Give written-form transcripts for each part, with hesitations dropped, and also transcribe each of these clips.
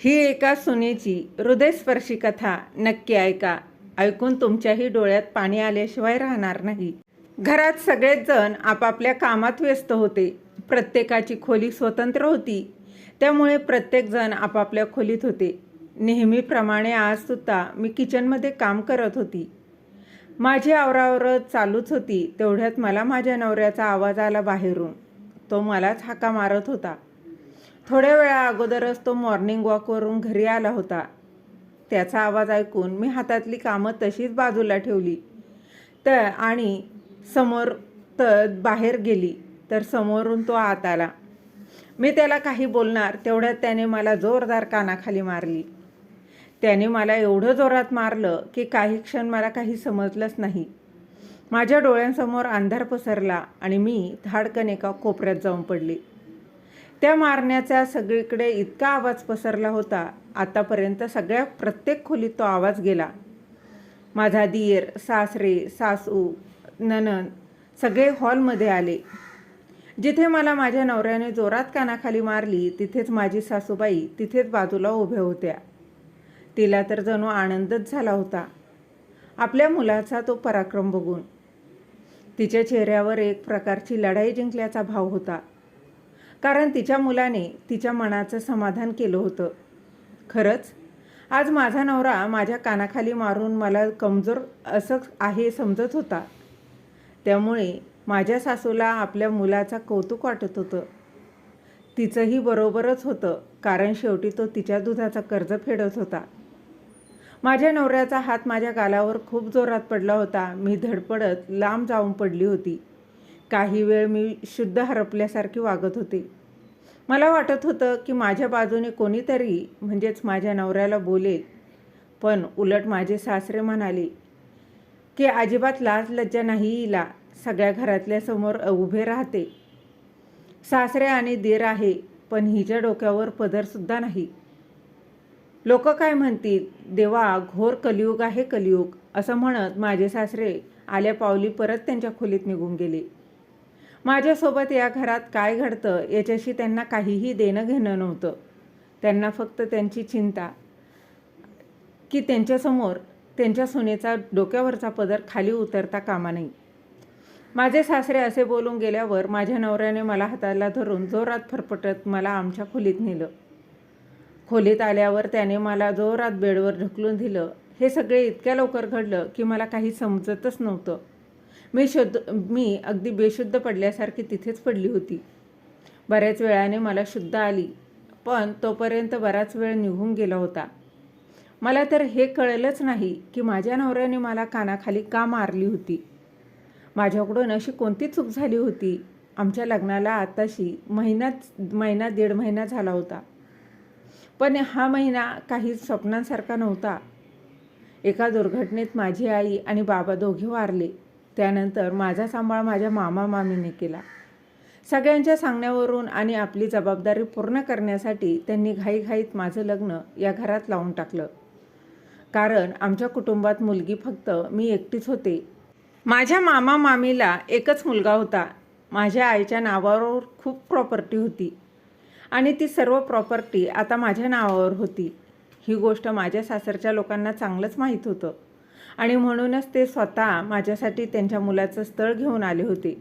ही एका सुनेची हृदयस्पर्शी कथा नक्की ऐका. ऐकून तुमच्याही डोळ्यात पाणी आल्याशिवाय राहणार नाही. घरात सगळेच जण आपापल्या कामात व्यस्त होते. प्रत्येकाची खोली स्वतंत्र होती, त्यामुळे प्रत्येकजण आपापल्या खोलीत होते. नेहमीप्रमाणे आजसुद्धा मी किचनमध्ये काम करत होती. माझी आवरावर चालूच होती. तेवढ्यात मला माझ्या नवऱ्याचा आवाज आला बाहेरून. तो मलाच हाका मारत होता. थोड्या वेळा अगोदरच तो मॉर्निंग वॉकवरून घरी आला होता. त्याचा आवाज ऐकून मी हातातली कामं तशीच बाजूला ठेवली आणि समोर बाहेर गेली तर समोरून तो आत आला. मी त्याला काही बोलणार तेवढ्यात त्याने मला जोरदार कानाखाली मारली. त्याने मला एवढं जोरात मारलं की काही क्षण मला काही समजलंच नाही. माझ्या डोळ्यांसमोर अंधार पसरला आणि मी धाडकन एका कोपऱ्यात जाऊन पडले. त्या मारण्याचा सगळीकडे इतका आवाज पसरला होता. आतापर्यंत प्रत्येक खोलीत तो आवाज गेला. माझा दीर, सासरे, सासू, नणंद सगळे हॉलमध्ये आले. जिथे मला माझ्या नवऱ्याने जोरात कानाखाली मारली तिथेच माझी सासूबाई तिथेच बाजूला उभ्या होत्या. तिला तर जणू आनंदच झाला होता आपल्या मुलाचा तो पराक्रम बघून. तिच्या चेहऱ्यावर एक प्रकारची लढाई जिंकल्याचा भाव होता, कारण तिच्या मुलाने तिच्या मनाचं समाधान केलं होतं. खरंच आज माझा नवरा माझ्या कानाखाली मारून मला कमजोर असं आहे समजत होता. त्यामुळे माझ्या सासूला आपल्या मुलाचं कौतुक वाटत होतं. तिचंही बरोबरच होतं, कारण शेवटी तो तिच्या दुधाचा कर्ज फेडत होता. माझ्या नवऱ्याचा हात माझ्या गालावर खूप जोरात पडला होता. मी धडपडत लांब जाऊन पडली होती. काही वेळ मी शुद्ध हरपल्यासारखी वागत होते. मला वाटत होतं की माझ्या बाजूने कोणीतरी म्हणजेच माझ्या नवऱ्याला बोलेल, पण उलट माझे सासरे म्हणाले की अजिबात लाज लज्जा नाही हिला, सगळ्या घरातल्या समोर उभे राहते. सासरे आणि दीर आहे, पण हिच्या डोक्यावर पदरसुद्धा नाही. लोक काय म्हणतील, देवा घोर कलियुग आहे कलियुग, असं म्हणत माझे सासरे आल्या पावली परत त्यांच्या खोलीत निघून गेले. माझ्यासोबत या घरात काय घडतं याच्याशी त्यांना काहीही देणं घेणं नव्हतं. त्यांना फक्त त्यांची चिंता की त्यांच्यासमोर त्यांच्या सुनेचा डोक्यावरचा पदर खाली उतरता कामा नये. माझे सासरे असे बोलून गेल्यावर माझ्या नवऱ्याने मला हाताला धरून जोरात फरफटत मला आमच्या खोलीत नेलं. खोलीत आल्यावर त्याने मला जोरात बेडवर ढकलून दिलं. हे सगळे इतक्या लवकर घडलं की मला काही समजतच नव्हतं. मी अगदी बेशुद्ध पडल्यासारखी तिथेच पडली होती. बऱ्याच वेळाने मला शुद्ध आली, पण तोपर्यंत बराच वेळ निघून गेला होता. मला तर हे कळलंच नाही की माझ्या नवऱ्याने मला कानाखाली का मारली होती. माझ्याकडून अशी कोणती चूक झाली होती. आमच्या लग्नाला आताशी महिना दीड महिना झाला होता, पण हा महिना काही स्वप्नांसारखा नव्हता. एका दुर्घटनेत माझी आई आणि बाबा दोघे वारले. त्यानंतर माझा सांभाळ माझ्या मामा मामीने केला. सगळ्यांच्या सांगण्यावरून आणि आपली जबाबदारी पूर्ण करण्यासाठी त्यांनी घाईघाईत माझं लग्न या घरात लावून टाकलं. कारण आमच्या कुटुंबात मुलगी फक्त मी एकटीच होते. माझ्या मामा मामीला एकच मुलगा होता. माझ्या आईच्या नावावर खूप प्रॉपर्टी होती आणि ती सर्व प्रॉपर्टी आता माझ्या नावावर होती. ही गोष्ट माझ्या सासरच्या लोकांना चांगलंच माहीत होतं आणि म्हणूनच ते स्वतः माझ्यासाठी त्यांच्या मुलाचं स्थळ घेऊन आले होते.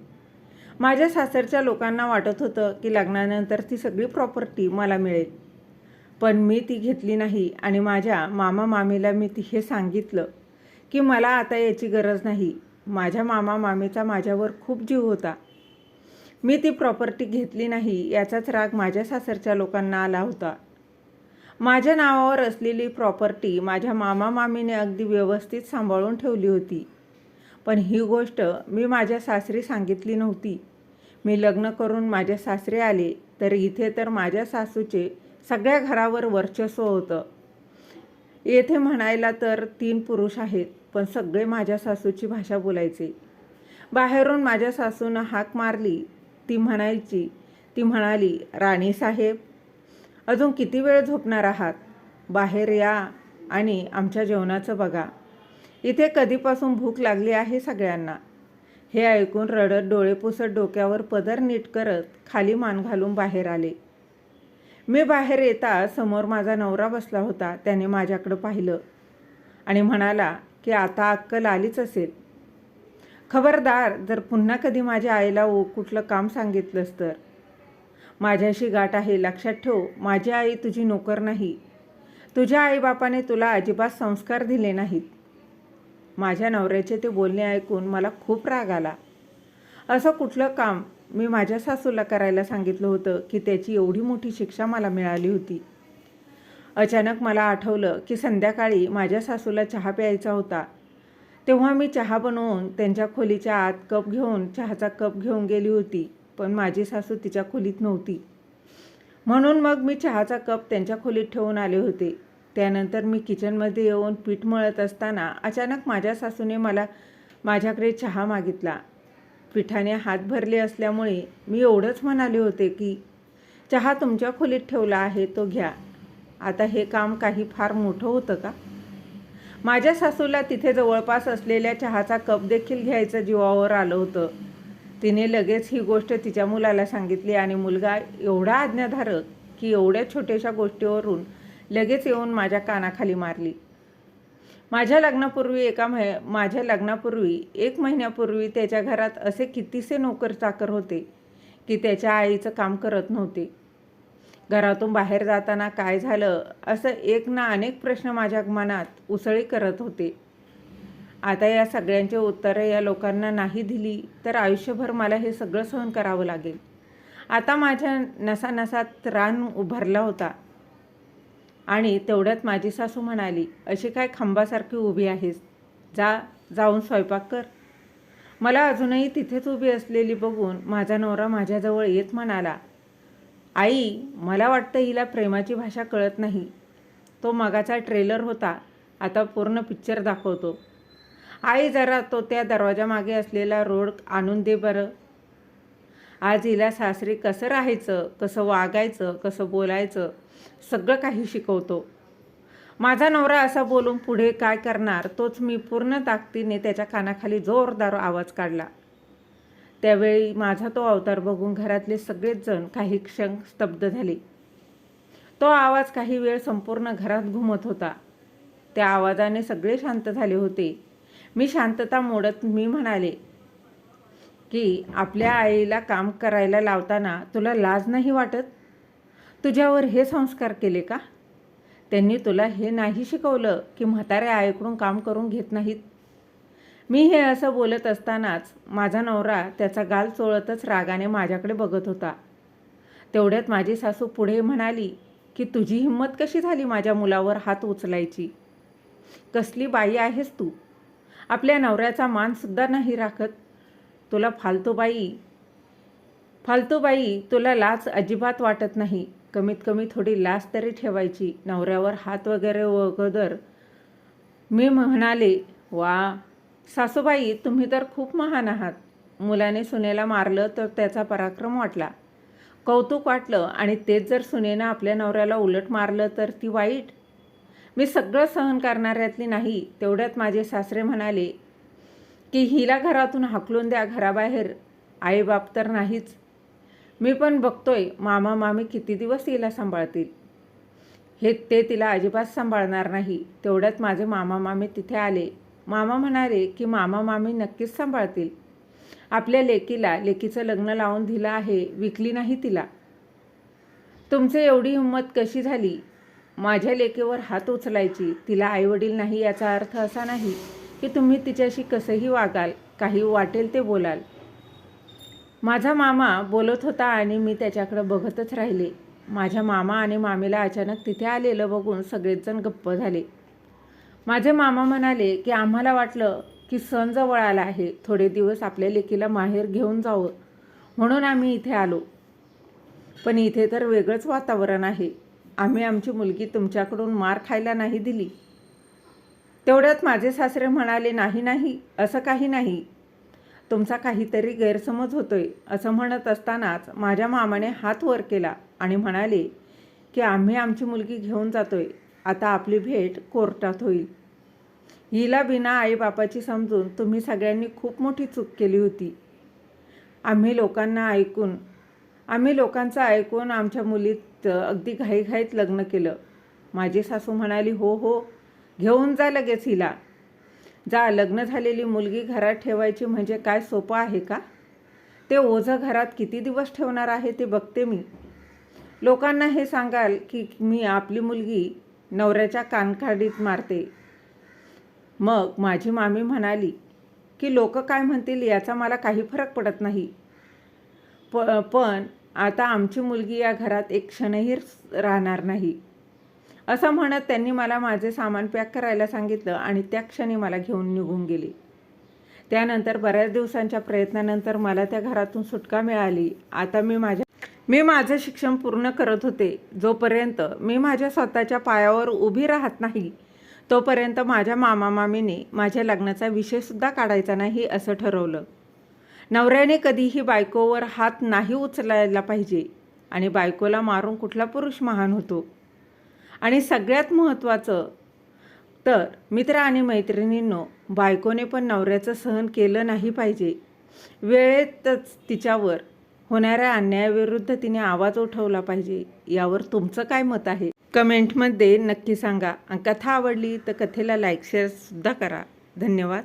माझ्या सासरच्या लोकांना वाटत होतं की लग्नानंतर ती सगळी प्रॉपर्टी मला मिळेल, पण मी ती घेतली नाही आणि माझ्या मामा मामीला मी हे सांगितलं की मला आता याची गरज नाही. माझ्या मामा मामीचा माझ्यावर खूप जीव होता. मी ती प्रॉपर्टी घेतली नाही याचाच राग माझ्या सासरच्या लोकांना आला होता. माझ्या नावावर असलेली प्रॉपर्टी माझ्या मामा मामीने अगदी व्यवस्थित सांभाळून ठेवली होती, पण ही गोष्ट मी माझ्या सासरी सांगितली नव्हती. मी लग्न करून माझ्या सासरे आले तर इथे तर माझ्या सासूचे सगळ्या घरावर वर्चस्व होतं. येथे म्हणायला तर 3 पुरुष आहेत, पण सगळे माझ्या सासूची भाषा बोलायचे. बाहेरून माझ्या सासूनं हाक मारली. ती म्हणाली, राणीसाहेब अजून किती वेळ झोपणार आहात? बाहेर या आणि आमच्या जेवणाचं बघा. इथे कधीपासून भूक लागली आहे सगळ्यांना. हे ऐकून रडत डोळे पुसत डोक्यावर पदर नीट करत खाली मान घालून बाहेर आले. मी बाहेर येता समोर माझा नवरा बसला होता. त्याने माझ्याकडं पाहिलं आणि म्हणाला की आता अक्कल आलीच असेल. खबरदार, जर पुन्हा कधी माझ्या आईला कुठलं काम सांगितलंस तर. माझ्याशी गाठ आहे, लक्षात ठेव. माझी आई तुझी नोकर नाही. तुझ्या आईबापाने तुला अजिबात संस्कार दिले नाहीत. माझ्या नवऱ्याचे ते बोलणे ऐकून मला खूप राग आला. असं कुठलं काम मी माझ्या सासूला करायला सांगितलं होतं की त्याची एवढी मोठी शिक्षा मला मिळाली होती. अचानक मला आठवलं की संध्याकाळी माझ्या सासूला चहा प्यायचा होता. तेव्हा मी चहा बनवून त्यांच्या खोलीच्या आत चहाचा कप घेऊन गेली होती. पण माझी सासू तिच्या खोलीत नव्हती. म्हणून मग मी चहाचा कप त्यांच्या खोलीत ठेवून आले होते. त्यानंतर मी किचनमध्ये येऊन पीठ मळत असताना अचानक माझ्या सासूने माझ्याकडे चहा मागितला. पिठाने हात भरले असल्यामुळे मी एवढंच म्हणाले होते की चहा तुमच्या खोलीत ठेवला आहे, तो घ्या. आता हे काम काही फार मोठं होतं का? माझ्या सासूला तिथे जवळपास असलेल्या चहाचा कप देखील घ्यायचं जीवावर आलं होतं. तिने लगेच ही गोष्ट तिच्या मुलाला सांगितली आणि मुलगा एवढा आज्ञाधारक की एवढ्या छोट्याशा गोष्टीवरून लगेच येऊन माझ्या कानाखाली मारली. माझ्या लग्नापूर्वी 1 महिन्यापूर्वी त्याच्या घरात असे कितीसे नोकर चाकर होते की त्याच्या आईचं काम करत नव्हते. घरातून बाहेर जाताना काय झालं असं एक ना अनेक प्रश्न माझ्या मनात उसळी करत होते. आता या सगळ्यांची उत्तरं या लोकांना नाही दिली तर आयुष्यभर मला हे सगळं सहन करावं लागेल. आता माझ्या नसानसात रान उभरला होता. आणि तेवढ्यात माझी सासू म्हणाली, अशी काय खांबासारखी उभी आहेस? जाऊन स्वयंपाक कर. मला अजूनही तिथेच उभी असलेली बघून माझा नवरा माझ्याजवळ येत म्हणाला, आई, मला वाटतं हिला प्रेमाची भाषा कळत नाही. तो मगाचा ट्रेलर होता, आता पूर्ण पिक्चर दाखवतो. आई, जरा तो त्या दरवाजामागे असलेला रोड आणून दे बरं. आज हिला सासरी कसं राहायचं, कसं वागायचं, कसं बोलायचं सगळं काही शिकवतो. माझा नवरा असा बोलून पुढे काय करणार तोच मी पूर्ण ताकदीने त्याच्या कानाखाली जोरदार आवाज काढला. त्यावेळी माझा तो अवतार बघून घरातले सगळेच जण काही क्षण स्तब्ध झाले. तो आवाज काही वेळ संपूर्ण घरात घुमत होता. त्या आवाजाने सगळे शांत झाले होते. मी शांतता मोडत मी म्हणाले की आपल्या आईला काम करायला लावताना तुला लाज नाही वाटत? तुझ्यावर हे संस्कार केले का? त्यांनी तुला हे नाही शिकवलं की म्हाताऱ्या आईकडून काम करून घेत नाहीत? मी हे असं बोलत असतानाच माझा नवरा त्याचा गाल चोळतच रागाने माझ्याकडे बघत होता. तेवढ्यात माझी सासू पुढे म्हणाली की तुझी हिंमत कशी झाली माझ्या मुलावर हात उचलायची? कसली बाई आहेस तू? आपल्या नवऱ्याचा मानसुद्धा नाही राखत. तुला फालतू बाई, तुला लाज अजिबात वाटत नाही. कमीत कमी थोडी लाज तरी ठेवायची. नवऱ्यावर हात वगैरे वगैरे. मी म्हणाले, वा सासूबाई, तुम्ही तर खूप महान आहात. मुलाने सुनेला मारलं तर त्याचा पराक्रम वाटला, कौतुक वाटलं, आणि तेच जर सुनेनं आपल्या नवऱ्याला उलट मारलं तर ती वाईट. मी सगळं सहन करणाऱ्यातली नाही. तेवढ्यात माझे सासरे म्हणाले की हिला घरातून हाकलून द्या घराबाहेर. आईबाप तर नाहीच. मी पण बघतोय मामा मामी किती दिवस हिला सांभाळतील. ते तिला अजिबात सांभाळणार नाही. तेवढ्यात माझे मामा मामी तिथे आले. मामा म्हणाले की मामा मामी नक्कीच सांभाळतील. आपल्या लेकीचं लग्न लावून दिलं आहे, विकली नाही तिला. तुमचे एवढी हिंमत कशी झाली माझ्या लेकीवर हात उचलायची? तिला आईवडील नाही याचा अर्थ असा नाही की तुम्ही तिच्याशी कसंही वागाल, काही वाटेल ते बोलाल. माझा मामा बोलत होता आणि मी त्याच्याकडे बघतच राहिले. माझ्या मामा आणि मामीला अचानक तिथे आलेलं बघून सगळेच जण गप्प झाले. माझे मामा म्हणाले की आम्हाला वाटलं की सण जवळ आला आहे, थोडे दिवस आपल्या लेकीला माहेर घेऊन जावं म्हणून आम्ही इथे आलो. पण इथे तर वेगळंच वातावरण आहे. आम्ही आमची मुलगी तुमच्याकडून मार खायला नाही दिली. तेवढ्यात माझे सासरे म्हणाले, नाही, असं काही नाही. तुमचा काहीतरी गैरसमज होतोय. असं म्हणत असतानाच माझ्या मामाने हात वर केला आणि म्हणाले की आम्ही आमची मुलगी घेऊन जातोय. आता आपली भेट कोर्टात होईल. हिला बिना आईबापाची समजून तुम्ही सगळ्यांनी खूप मोठी चूक केली होती. आम्ही लोकांचं ऐकून आमच्या मुलीत अगदी घाईघाईत लग्न केलं. माझी सासू म्हणाली, हो हो, घेऊन जा लगेच हिला. जा, लग्न झालेली मुलगी घरात ठेवायची म्हणजे काय सोपं आहे का? ते ओझं घरात किती दिवस ठेवणार आहे ते बघते मी. लोकांना हे सांगाल की मी आपली मुलगी नवऱ्याच्या कानखाडीत मारते. मग माझी मामी म्हणाली की लोक काय म्हणतील याचा मला काही फरक पडत नाही, पण आता आमची मुलगी या घरात एक क्षणही राहणार नाही. असं म्हणत त्यांनी मला माझे सामान पॅक करायला सांगितलं आणि त्या क्षणी मला घेऊन निघून गेले. त्यानंतर बऱ्याच दिवसांच्या प्रयत्नानंतर मला त्या घरातून सुटका मिळाली. आता मी माझं शिक्षण पूर्ण करत होते. जोपर्यंत मी माझ्या स्वतःच्या पायावर उभी राहत नाही तोपर्यंत माझ्या मामीने माझ्या लग्नाचा विषयसुद्धा काढायचा नाही असं ठरवलं. नवऱ्याने कधीही बायकोवर हात नाही उचलायला पाहिजे आणि बायकोला मारून कुठला पुरुष महान होतो. आणि सगळ्यात महत्त्वाचं तर मित्र आणि मैत्रिणींनो, बायकोने पण नवऱ्याचं सहन केलं नाही पाहिजे. वेळेतच तिच्यावर होणाऱ्या अन्यायाविरुद्ध तिने आवाज उठवला पाहिजे. यावर तुमचं काय मत आहे? कमेंटमध्ये नक्की सांगा. कथा आवडली तर कथेला लाईक शेअरसुद्धा करा. धन्यवाद.